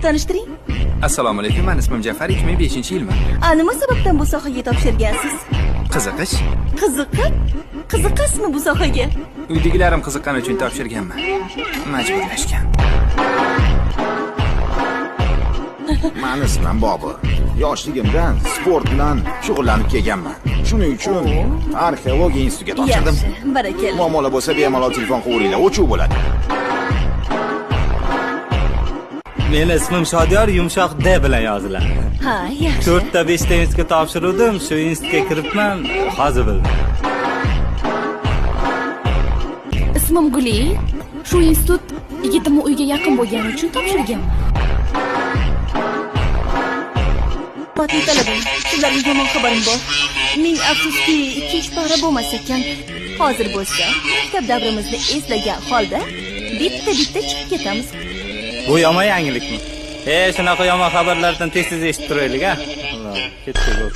Tanishtiring. Assalomu alaykum, men ismim Jafar, 2005-yilman. Nima sababdan bu sohaga topshirgansiz? Qiziqish. Qiziqasizmi bu sohaga? Uydagilarim qiziqqani uchun topshirganman. Majburlashgan. Men ismim Bobur. Yoshligimdan sport bilan shug'ullanib kelganman. Shuning uchun arxeologiya institutiga topshirdim. Yaxshi, barakalla. Muammolar bo'lsa bemalol telefon qilaveringlar, o'chuv bo'ladi. Meni ismim Shodiyor, yumshoq D bilan yoziladi. Ha, yaxshi. 4 ta 5 ta institutga topshirdim, shu institutga kiribman, hozir bildim. Ismim Guli. Shu institut yigitimni uyga yaqin bo'lgani uchun topshirganman. Fatih talabam, sizlarga yomon xabarim bor. Ming afsuski, ikkinchi pora bo'lmas ekan. Hozir bo'lsa, maktab davrimizni eslagan holda bitta chiqib ketamiz. Bu yomon yangilikmi? Shunaqa yomon xabarlardan tez-tez eshitib turaylik, ha? Ketdik.